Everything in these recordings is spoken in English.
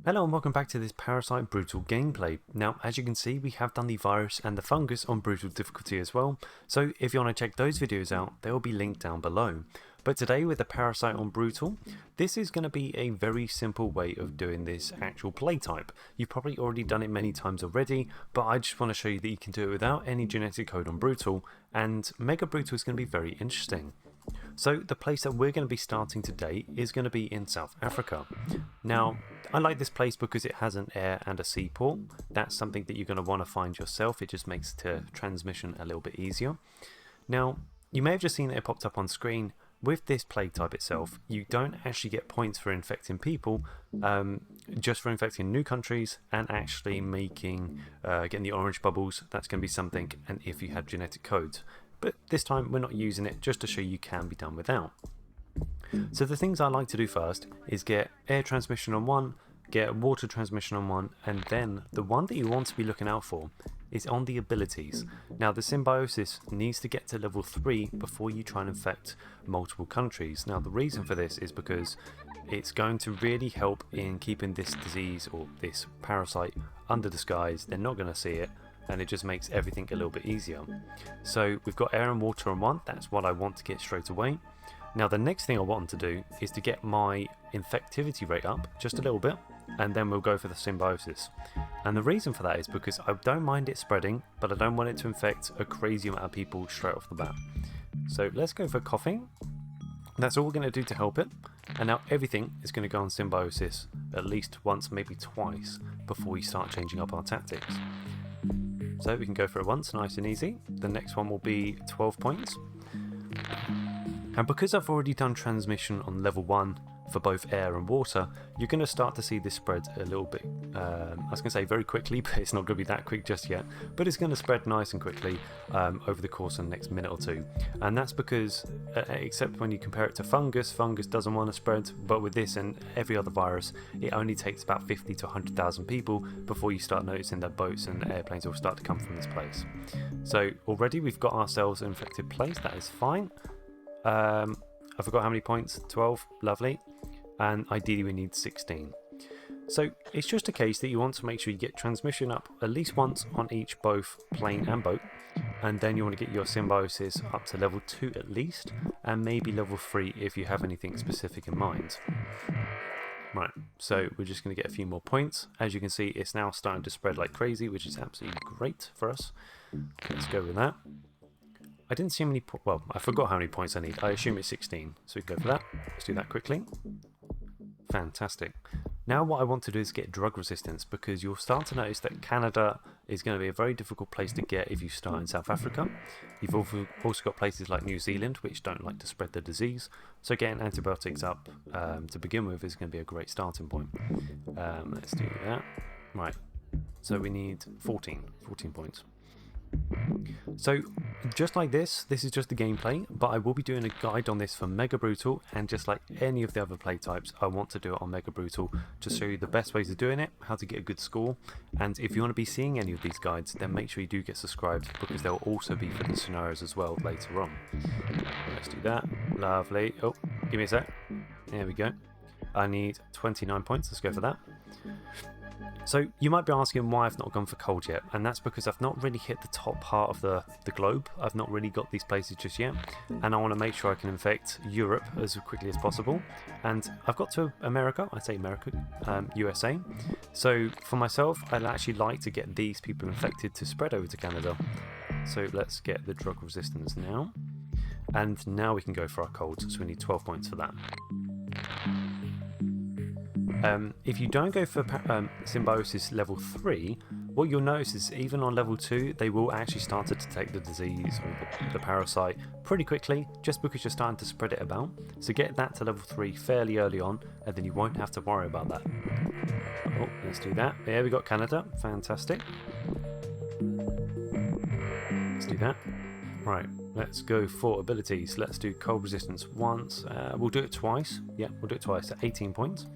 Hello and welcome back to this Parasite Brutal gameplay. Now, as you can see, we have done the virus and the fungus on Brutal difficulty as well, so if you want to check those videos out, they will be linked down below. But today with the Parasite on Brutal, this is going to be a very simple way of doing this actual play type. You've probably already done it many times already, but I just want to show you that you can do it without any genetic code on Brutal, and Mega Brutal is going to be very interesting. So the place that we're going to be starting today is going to be in South Africa. Now, I like this place because it has an air and a seaport. That's something that you're going to want to find yourself. It just makes the transmission a little bit easier. Now, you may have just seen that it popped up on screen. With this plague type itself, you don't actually get points for infecting people, just for infecting new countries and actually making, getting the orange bubbles. That's going to be something, and if you have genetic codes. But this time we're not using it, just to show you can be done without. So the things I like to do first is get air transmission on one, get water transmission on one, and then the one that you want to be looking out for is on the abilities. Now the symbiosis needs to get to level 3 before you try and infect multiple countries. Now the reason for this is because it's going to really help in keeping this disease or this parasite under disguise. They're not going to see it, and it just makes everything a little bit easier. So we've got air and water on one. That's what I want to get straight away. Now the next thing I want to do is to get my infectivity rate up just a little bit, and then we'll go for the symbiosis. And the reason for that is because I don't mind it spreading, but I don't want it to infect a crazy amount of people straight off the bat. So let's go for coughing. That's all we're going to do to help it. And now everything is going to go on symbiosis at least once, maybe twice, before we start changing up our tactics. So we can go for it once, nice and easy. The next one will be 12 points. And because I've already done transmission on level 1 for both air and water, you're going to start to see this spread a little bit, I was going to say very quickly, but it's not going to be that quick just yet. But it's going to spread nice and quickly over the course of the next minute or two. And that's because, except when you compare it to fungus, fungus doesn't want to spread, but with this and every other virus, it only takes about 50 to 100,000 people before you start noticing that boats and airplanes will start to come from this place. So already we've got ourselves an infected place, that is fine. I forgot how many points, 12, lovely, and ideally we need 16. So it's just a case that you want to make sure you get transmission up at least once on each both plane and boat, and then you want to get your symbiosis up to level 2 at least, and maybe level 3 if you have anything specific in mind. Right, so we're just going to get a few more points. As you can see, it's now starting to spread like crazy, which is absolutely great for us. Let's go with that. I didn't see how many well, I forgot how many points I need. I assume it's 16, so we can go for that. Let's do that quickly. Fantastic. Now what I want to do is get drug resistance, because you'll start to notice that Canada is going to be a very difficult place to get if you start in South Africa. You've also got places like New Zealand which don't like to spread the disease, so getting antibiotics up to begin with is going to be a great starting point. Let's do that. Right, so we need 14 points. So just like this is just the gameplay, but I will be doing a guide on this for Mega Brutal, and just like any of the other play types, I want to do it on Mega Brutal to show you the best ways of doing it, how to get a good score. And if you want to be seeing any of these guides, then make sure you do get subscribed, because they'll also be for the scenarios as well later on. Let's do that. Lovely. Oh, give me a sec. There we go. I need 29 points. Let's go for that. So you might be asking why I've not gone for cold yet, and that's because I've not really hit the top part of the globe. I've not really got these places just yet, and I want to make sure I can infect Europe as quickly as possible. And I've got to America, I say America, USA. So for myself, I'd actually like to get these people infected to spread over to Canada. So let's get the drug resistance now. And now we can go for our colds, so we need 12 points for that. If you don't go for symbiosis level 3, what you'll notice is even on level 2, they will actually start to detect the disease or the parasite pretty quickly, just because you're starting to spread it about. So get that to level 3 fairly early on, and then you won't have to worry about that. Oh, let's do that. There we got Canada. Fantastic. Let's do that. Right, let's go for abilities. Let's do cold resistance once. We'll do it twice. Yeah, we'll do it twice at 18 points.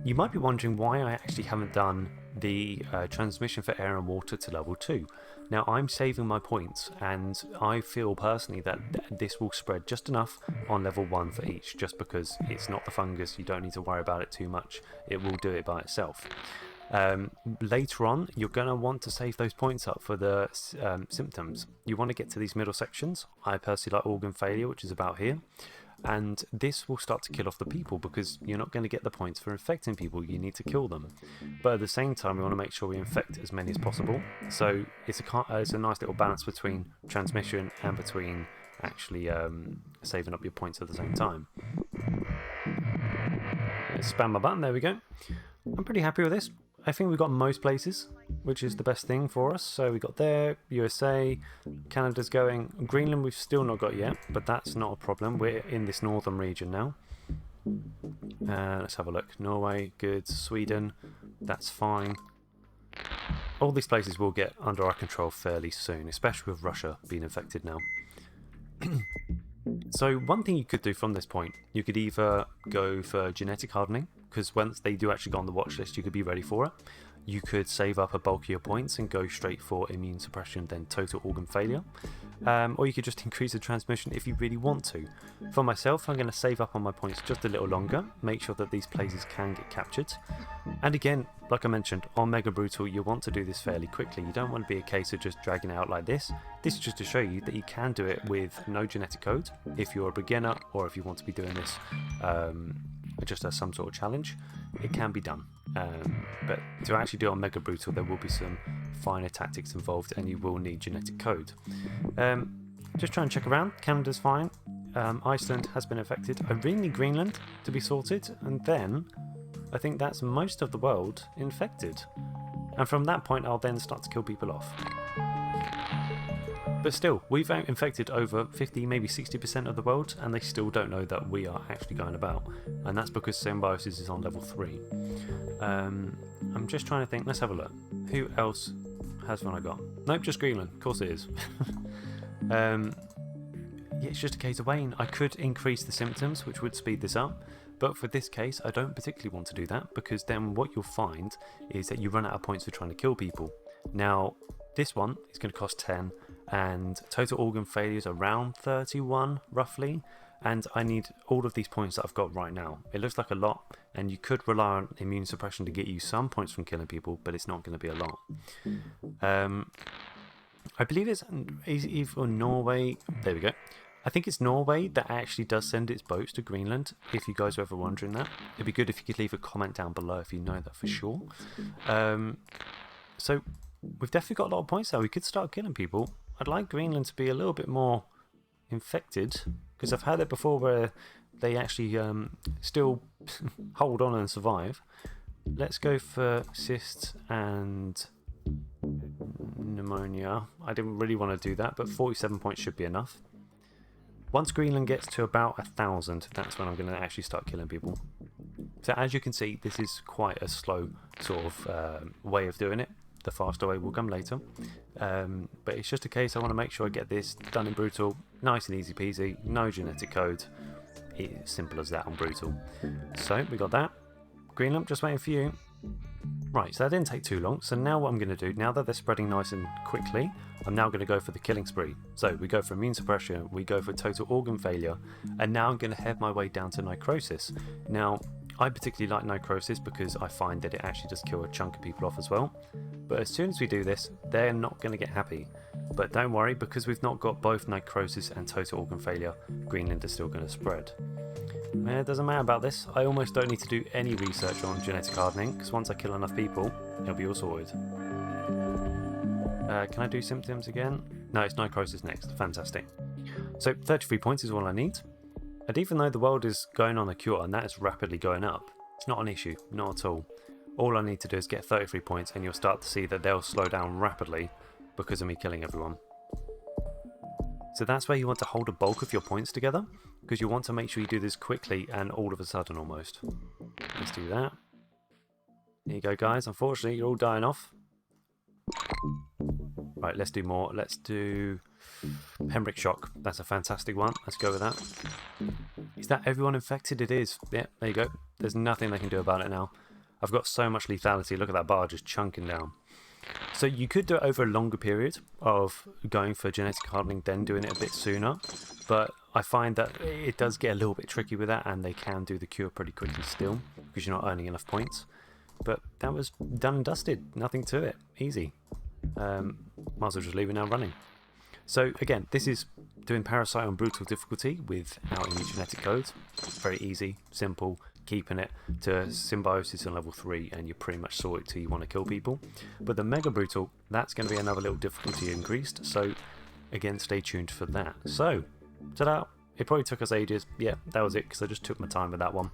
You might be wondering why I actually haven't done the transmission for air and water to level 2. Now I'm saving my points, and I feel personally that this will spread just enough on level 1 for each, just because it's not the fungus, you don't need to worry about it too much, it will do it by itself. Later on, you're going to want to save those points up for the symptoms. You want to get to these middle sections. I personally like organ failure, which is about here. And this will start to kill off the people, because you're not going to get the points for infecting people, you need to kill them. But at the same time, we want to make sure we infect as many as possible. So it's a nice little balance between transmission and between actually saving up your points at the same time. Let's spam my button, there we go. I'm pretty happy with this. I think we've got most places, which is the best thing for us. So we got there, USA, Canada's going, Greenland we've still not got yet, but that's not a problem. We're in this northern region now. Let's have a look. Norway, good. Sweden, that's fine. All these places will get under our control fairly soon, especially with Russia being infected now. So one thing you could do from this point, you could either go for genetic hardening, because once they do actually go on the watch list, you could be ready for it. You could save up a bulk of your points and go straight for immune suppression, then total organ failure. Or you could just increase the transmission if you really want to. For myself, I'm going to save up on my points just a little longer, make sure that these places can get captured. And again, like I mentioned, on Mega Brutal, you want to do this fairly quickly. You don't want to be a case of just dragging it out like this. This is just to show you that you can do it with no genetic code, if you're a beginner, or if you want to be doing this just as some sort of challenge, it can be done. But to actually do it on Mega Brutal, there will be some finer tactics involved, and you will need genetic code. Just try and check around. Canada's fine. Iceland has been affected. I really need Greenland to be sorted, and then I think that's most of the world infected. And from that point, I'll then start to kill people off. But still, we've infected over 50, maybe 60% of the world, and they still don't know that we are actually going about. And that's because Symbiosis is on level 3. I'm just trying to think. Let's have a look. Who else has one I got? Nope, just Greenland. Of course it is. Yeah, it's just a case of waiting. I could increase the symptoms, which would speed this up. But for this case, I don't particularly want to do that, because then what you'll find is that you run out of points for trying to kill people. Now, this one is going to cost 10, and total organ failure is around 31, roughly. And I need all of these points that I've got right now. It looks like a lot, and you could rely on immune suppression to get you some points from killing people, but it's not going to be a lot. I believe it's either Norway. There we go. I think it's Norway that actually does send its boats to Greenland, if you guys are ever wondering that. It'd be good if you could leave a comment down below if you know that for sure. So we've definitely got a lot of points there. We could start killing people. I'd like Greenland to be a little bit more infected, because I've had it before where they actually still hold on and survive. Let's go for cysts and pneumonia. I didn't really want to do that, but 47 points should be enough. Once Greenland gets to about 1,000, that's when I'm going to actually start killing people. So as you can see, this is quite a slow sort of way of doing it. The faster way will come later. But it's just a case I want to make sure I get this done in Brutal. Nice and easy peasy, no genetic code. It's simple as that on Brutal. So we got that. Greenland, just waiting for you. Right, so that didn't take too long. So now what I'm going to do, now that they're spreading nice and quickly, I'm now going to go for the killing spree. So we go for immune suppression, we go for total organ failure, and now I'm going to head my way down to necrosis. Now, I particularly like necrosis because I find that it actually does kill a chunk of people off as well. But as soon as we do this, they're not going to get happy. But don't worry, because we've not got both necrosis and total organ failure, Greenland is still going to spread. It doesn't matter about this. I almost don't need to do any research on genetic hardening, because once I kill enough people, it'll be all sorted. Can I do symptoms again? No, it's necrosis next. Fantastic. So 33 points is all I need. And even though the world is going on a cure, and that is rapidly going up, it's not an issue, not at all. All I need to do is get 33 points, and you'll start to see that they'll slow down rapidly because of me killing everyone. So that's where you want to hold a bulk of your points together, because you want to make sure you do this quickly and all of a sudden almost. Let's do that. There you go, guys. Unfortunately, you're all dying off. Right, let's do more. Let's do Pembroke Shock. That's a fantastic one. Let's go with that. Is that everyone infected? It is. Yeah, there you go. There's nothing they can do about it now. I've got so much lethality. Look at that bar just chunking down. So you could do it over a longer period of going for genetic hardening, then doing it a bit sooner. But I find that it does get a little bit tricky with that, and they can do the cure pretty quickly still, because you're not earning enough points. But that was done and dusted. Nothing to it. Easy. Might as well just leave it now running. So again, this is doing Parasite on brutal difficulty without any genetic code. Very easy, simple, keeping it to symbiosis on level 3 and you're pretty much sorted till you want to kill people. But the mega brutal, that's going to be another little difficulty increased, so again stay tuned for that. So, ta-da! It probably took us ages. Yeah, that was it, because I just took my time with that one.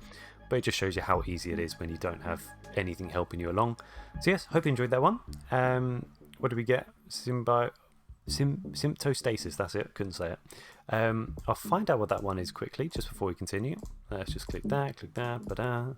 But it just shows you how easy it is when you don't have anything helping you along. So yes, hope you enjoyed that one. What did we get? Symptostasis, that's it, couldn't say it. I'll find out what that one is quickly, just before we continue. Let's just click that, ba-da.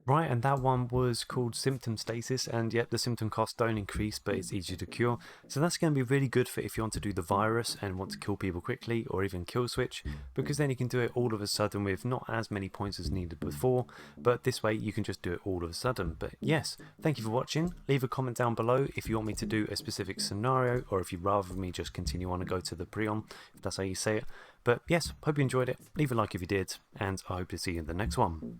Right, and that one was called symptom stasis, and yet the symptom costs don't increase, but it's easier to cure. So that's going to be really good for if you want to do the virus and want to kill people quickly, or even kill switch, because then you can do it all of a sudden with not as many points as needed before, but this way you can just do it all of a sudden. But yes, thank you for watching. Leave a comment down below if you want me to do a specific scenario, or if you'd rather me just continue on and go to the Prion, if that's how you say it. But yes, hope you enjoyed it. Leave a like if you did, and I hope to see you in the next one.